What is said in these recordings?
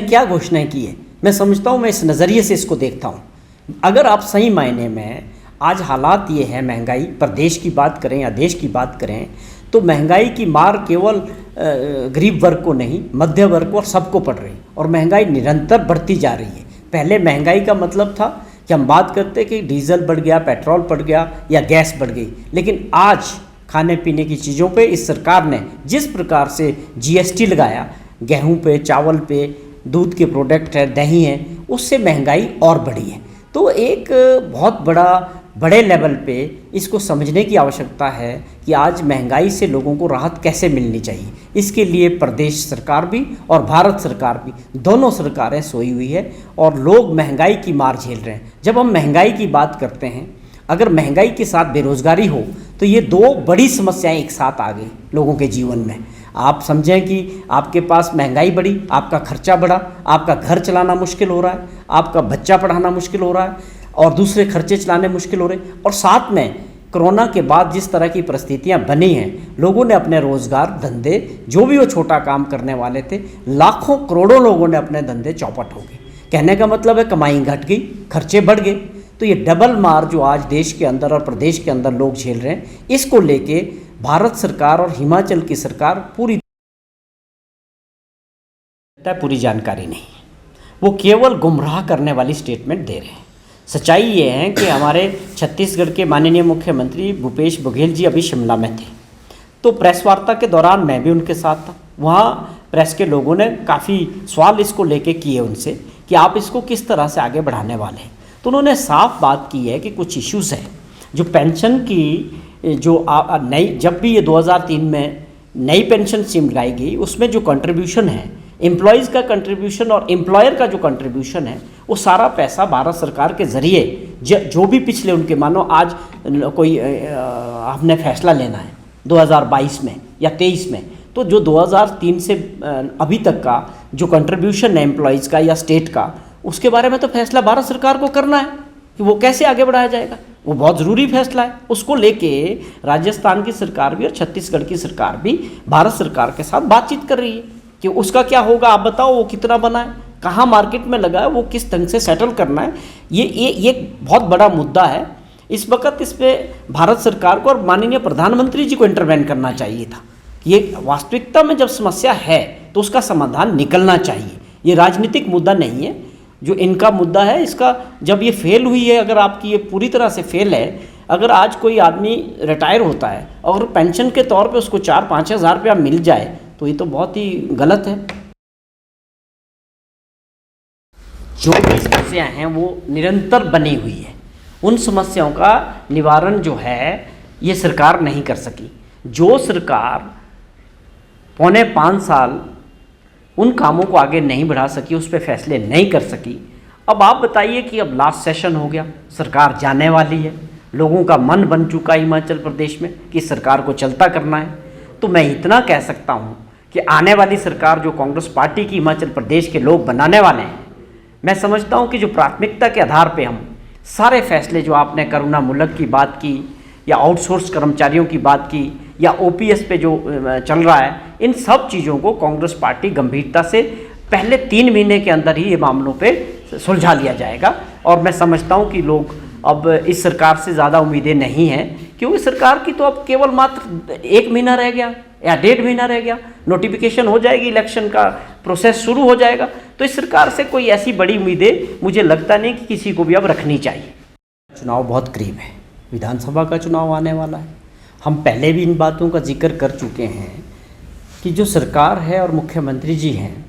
क्या घोषणाएं की है। मैं समझता हूँ, मैं इस नज़रिए से इसको देखता हूँ। अगर आप सही मायने में आज हालात ये है, महंगाई, प्रदेश की बात करें या देश की बात करें, तो महंगाई की मार केवल गरीब वर्ग को नहीं, मध्य वर्ग को और सबको पड़ रही, और महंगाई निरंतर बढ़ती जा रही है। पहले महंगाई का मतलब था कि हम बात करते कि डीजल बढ़ गया, पेट्रोल बढ़ गया या गैस बढ़ गई, लेकिन आज खाने पीने की चीज़ों पे इस सरकार ने जिस प्रकार से जीएसटी लगाया, गेहूं पे, चावल पे, दूध के प्रोडक्ट है, दही है, उससे महंगाई और बढ़ी है। तो एक बहुत बड़े लेवल पे इसको समझने की आवश्यकता है कि आज महंगाई से लोगों को राहत कैसे मिलनी चाहिए। इसके लिए प्रदेश सरकार भी और भारत सरकार भी, दोनों सरकारें सोई हुई है और लोग महंगाई की मार झेल रहे हैं। जब हम महंगाई की बात करते हैं, अगर महंगाई के साथ बेरोजगारी हो तो ये दो बड़ी समस्याएं एक साथ आ गई लोगों के जीवन में। आप समझें कि आपके पास महंगाई बढ़ी, आपका खर्चा बढ़ा, आपका घर चलाना मुश्किल हो रहा है, आपका बच्चा पढ़ाना मुश्किल हो रहा है और दूसरे खर्चे चलाने मुश्किल हो रहे हैं। और साथ में कोरोना के बाद जिस तरह की परिस्थितियां बनी हैं, लोगों ने अपने रोज़गार, धंधे, जो भी वो छोटा काम करने वाले थे, लाखों करोड़ों लोगों ने अपने धंधे चौपट हो गए। कहने का मतलब है कमाई घट गई, खर्चे बढ़ गए। तो ये डबल मार जो आज देश के अंदर और प्रदेश के अंदर लोग झेल रहे हैं, इसको लेके भारत सरकार और हिमाचल की सरकार पूरी जानकारी नहीं है। वो केवल गुमराह करने वाली स्टेटमेंट दे रहे हैं। सच्चाई ये है कि हमारे छत्तीसगढ़ के माननीय मुख्यमंत्री भूपेश बघेल जी अभी शिमला में थे, तो प्रेस वार्ता के दौरान मैं भी उनके साथ था। वहाँ प्रेस के लोगों ने काफ़ी सवाल इसको लेके किए उनसे कि आप इसको किस तरह से आगे बढ़ाने वाले हैं। तो उन्होंने साफ बात की है कि कुछ इश्यूज़ हैं, जो पेंशन की जो नई, जब भी ये 2003 में नई पेंशन स्कीम लाई गई, उसमें जो कंट्रीब्यूशन है, एम्प्लॉयज़ का कंट्रीब्यूशन और एम्प्लॉयर का जो कंट्रीब्यूशन है, वो सारा पैसा भारत सरकार के ज़रिए जो भी पिछले उनके, मानो आज कोई हमने फैसला लेना है 2022 में या 23 में, तो जो 2003 से अभी तक का जो कंट्रीब्यूशन है एम्प्लॉयज़ का या स्टेट का, उसके बारे में तो फैसला भारत सरकार को करना है कि वो कैसे आगे बढ़ाया जाएगा। वो बहुत ज़रूरी फैसला है। उसको लेके राजस्थान की सरकार भी और छत्तीसगढ़ की सरकार भी भारत सरकार के साथ बातचीत कर रही है कि उसका क्या होगा, आप बताओ, वो कितना बना है, कहाँ मार्केट में लगा है, वो किस ढंग से सेटल करना है। ये बहुत बड़ा मुद्दा है। इस वक्त इस पर भारत सरकार को और माननीय प्रधानमंत्री जी को इंटरवेन करना चाहिए था। ये वास्तविकता में जब समस्या है तो उसका समाधान निकलना चाहिए। ये राजनीतिक मुद्दा नहीं है जो इनका मुद्दा है। इसका जब ये फेल हुई है, अगर आपकी ये पूरी तरह से फेल है, अगर आज कोई आदमी रिटायर होता है और पेंशन के तौर पे उसको 4-5 हज़ार रुपया मिल जाए, तो ये तो बहुत ही गलत है। जो भी समस्याएं हैं वो निरंतर बनी हुई है। उन समस्याओं का निवारण जो है ये सरकार नहीं कर सकी। जो सरकार 4.25 साल उन कामों को आगे नहीं बढ़ा सकी, उस पर फैसले नहीं कर सकी। अब आप बताइए कि अब लास्ट सेशन हो गया, सरकार जाने वाली है, लोगों का मन बन चुका है हिमाचल प्रदेश में कि सरकार को चलता करना है। तो मैं इतना कह सकता हूँ कि आने वाली सरकार जो कांग्रेस पार्टी की हिमाचल प्रदेश के लोग बनाने वाले हैं, मैं समझता हूँ कि जो प्राथमिकता के आधार पे हम सारे फैसले, जो आपने करुणा मुल्लक की बात की या आउटसोर्स कर्मचारियों की बात की या ओपीएस पे जो चल रहा है, इन सब चीज़ों को कांग्रेस पार्टी गंभीरता से पहले 3 महीने के अंदर ही ये मामलों पे सुलझा लिया जाएगा। और मैं समझता हूँ कि लोग अब इस सरकार से ज़्यादा उम्मीदें नहीं हैं, क्योंकि सरकार की तो अब केवल मात्र 1 महीना रह गया या 1.5 महीना रह गया, नोटिफिकेशन हो जाएगी, इलेक्शन का प्रोसेस शुरू हो जाएगा। तो इस सरकार से कोई ऐसी बड़ी उम्मीदें मुझे लगता नहीं कि किसी को भी अब रखनी चाहिए। चुनाव बहुत करीब है, विधानसभा का चुनाव आने वाला है। हम पहले भी इन बातों का जिक्र कर चुके हैं कि जो सरकार है और मुख्यमंत्री जी हैं,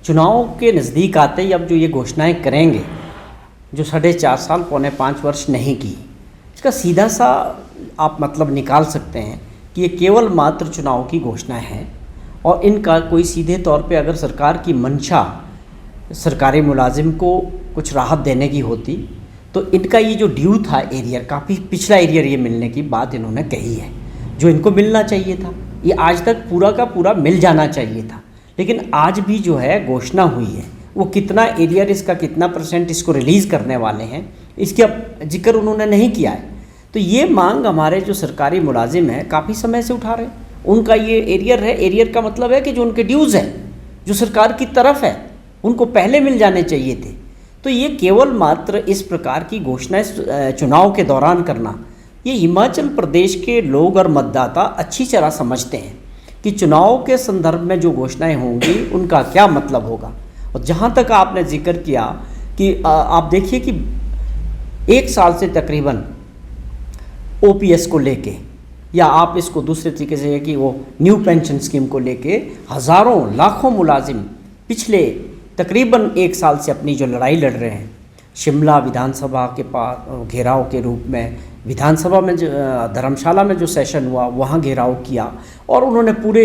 चुनाव के नज़दीक आते ही अब जो ये घोषणाएं करेंगे, जो 4.5 साल 4.25 वर्ष नहीं की, इसका सीधा सा आप मतलब निकाल सकते हैं कि ये केवल मात्र चुनाव की घोषणाएं हैं। और इनका कोई सीधे तौर पे अगर सरकार की मंशा सरकारी मुलाजिम को कुछ राहत देने की होती, तो इनका ये जो ड्यू था एरियर, काफ़ी पिछला एरियर ये मिलने की बात इन्होंने कही है, जो इनको मिलना चाहिए था, ये आज तक पूरा का पूरा मिल जाना चाहिए था। लेकिन आज भी जो है घोषणा हुई है, वो कितना एरियर, इसका कितना % इसको रिलीज़ करने वाले हैं, इसका जिक्र उन्होंने नहीं किया है। तो ये मांग हमारे जो सरकारी मुलाजिम हैं काफ़ी समय से उठा रहे हैं। उनका ये एरियर है, एरियर का मतलब है कि जो उनके ड्यूज़ हैं जो सरकार की तरफ है, उनको पहले मिल जाने चाहिए थे। तो ये केवल मात्र इस प्रकार की घोषणाएं चुनाव के दौरान करना, ये हिमाचल प्रदेश के लोग और मतदाता अच्छी तरह समझते हैं कि चुनाव के संदर्भ में जो घोषणाएं होंगी उनका क्या मतलब होगा। और जहाँ तक आपने जिक्र किया कि आप देखिए कि 1 साल से तकरीबन ओपीएस को लेके, या आप इसको दूसरे तरीके से कि वो न्यू पेंशन स्कीम को लेके हज़ारों लाखों मुलाजिम पिछले तकरीबन 1 साल से अपनी जो लड़ाई लड़ रहे हैं, शिमला विधानसभा के पास घेराव के रूप में, विधानसभा में जो धर्मशाला में जो सेशन हुआ वहाँ घेराव किया, और उन्होंने पूरे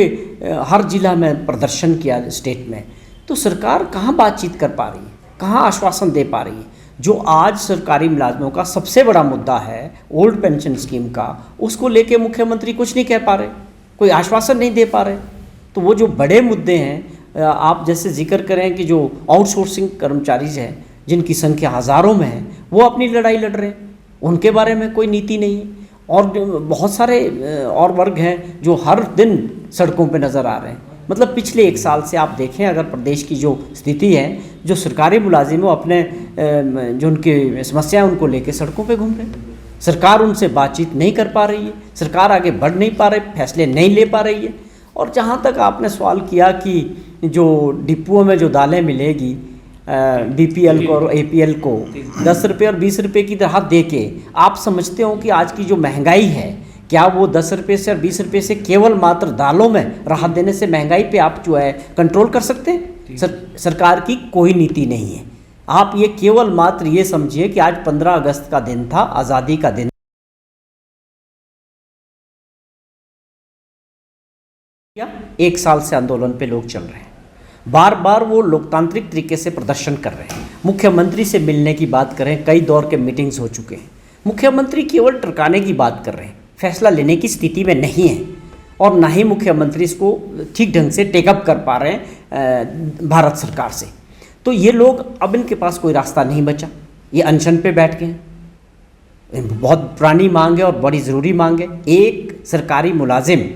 हर जिला में प्रदर्शन किया स्टेट में। तो सरकार कहाँ बातचीत कर पा रही है, कहाँ आश्वासन दे पा रही है? जो आज सरकारी मुलाजमों का सबसे बड़ा मुद्दा है ओल्ड पेंशन स्कीम का, उसको लेके मुख्यमंत्री कुछ नहीं कह पा रहे, कोई आश्वासन नहीं दे पा रहे। तो वो जो बड़े मुद्दे हैं, आप जैसे जिक्र करें कि जो आउटसोर्सिंग कर्मचारीज हैं जिनकी संख्या हज़ारों में है, वो अपनी लड़ाई लड़ रहे हैं, उनके बारे में कोई नीति नहीं है। और बहुत सारे और वर्ग हैं जो हर दिन सड़कों पे नज़र आ रहे हैं। मतलब पिछले 1 साल से आप देखें अगर प्रदेश की जो स्थिति है, जो सरकारी मुलाजिम वो अपने जो उनकी समस्या है उनको लेके सड़कों पे घूम रहे हैं। सरकार उनसे बातचीत नहीं कर पा रही है, सरकार आगे बढ़ नहीं पा रही, फैसले नहीं ले पा रही है। और जहाँ तक आपने सवाल किया कि जो डिपुओं में जो दालें मिलेगी बीपीएल को और एपीएल को 10 रुपये और 20 रुपये की राहत दे के, आप समझते हो कि आज की जो महंगाई है, क्या वो 10 रुपये से और 20 रुपये से केवल मात्र दालों में राहत देने से महंगाई पे आप जो है कंट्रोल कर सकते हैं? सरकार की कोई नीति नहीं है। आप ये केवल मात्र ये समझिए कि आज 15 अगस्त का दिन था, आज़ादी का दिन। 1 साल से आंदोलन पे लोग चल रहे हैं, बार बार वो लोकतांत्रिक तरीके से प्रदर्शन कर रहे हैं। मुख्यमंत्री से मिलने की बात करें, कई दौर के मीटिंग्स हो चुके हैं, मुख्यमंत्री केवल टरकाने की बात कर रहे हैं, फैसला लेने की स्थिति में नहीं है। और ना ही मुख्यमंत्री इसको ठीक ढंग से टेकअप कर पा रहे हैं भारत सरकार से। तो ये लोग, अब इनके पास कोई रास्ता नहीं बचा, ये अनशन पे बैठ गए हैं। बहुत पुरानी मांग है और बड़ी ज़रूरी मांग है। एक सरकारी मुलाजिम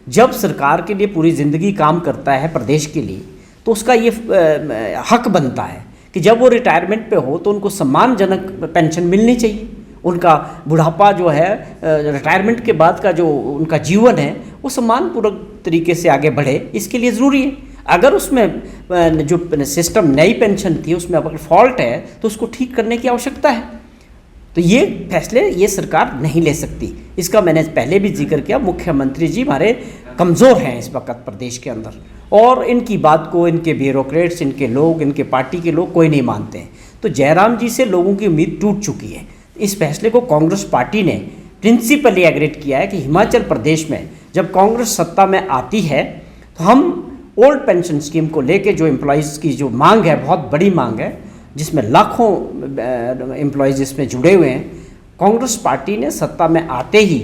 जब सरकार के लिए पूरी ज़िंदगी काम करता है प्रदेश के लिए, तो उसका ये हक बनता है कि जब वो रिटायरमेंट पे हो तो उनको सम्मानजनक पेंशन मिलनी चाहिए। उनका बुढ़ापा जो है, रिटायरमेंट के बाद का जो उनका जीवन है, वो सम्मानपूर्वक तरीके से आगे बढ़े, इसके लिए ज़रूरी है। अगर उसमें जो सिस्टम नई पेंशन थी उसमें अगर फॉल्ट है तो उसको ठीक करने की आवश्यकता है। तो ये फैसले ये सरकार नहीं ले सकती। इसका मैंने पहले भी जिक्र किया, मुख्यमंत्री जी हमारे कमज़ोर हैं इस वक्त प्रदेश के अंदर, और इनकी बात को इनके ब्यूरोक्रेट्स, इनके लोग, इनके पार्टी के लोग कोई नहीं मानते हैं। तो जयराम जी से लोगों की उम्मीद टूट चुकी है। इस फैसले को कांग्रेस पार्टी ने प्रिंसिपली एग्रीड किया है कि हिमाचल प्रदेश में जब कांग्रेस सत्ता में आती है तो हम ओल्ड पेंशन स्कीम को लेके जो एम्प्लॉयज़ की जो मांग है, बहुत बड़ी मांग है, जिसमें लाखों एम्प्लॉयज़ इसमें जुड़े हुए हैं, कांग्रेस पार्टी ने सत्ता में आते ही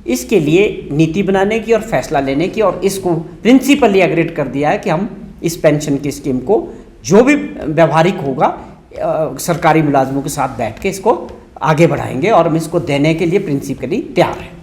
इसके लिए नीति बनाने की और फैसला लेने की, और इसको प्रिंसिपली एग्रीड कर दिया है कि हम इस पेंशन की स्कीम को जो भी व्यवहारिक होगा सरकारी मुलाजमों के साथ बैठ के इसको आगे बढ़ाएंगे, और हम इसको देने के लिए प्रिंसिपली तैयार हैं।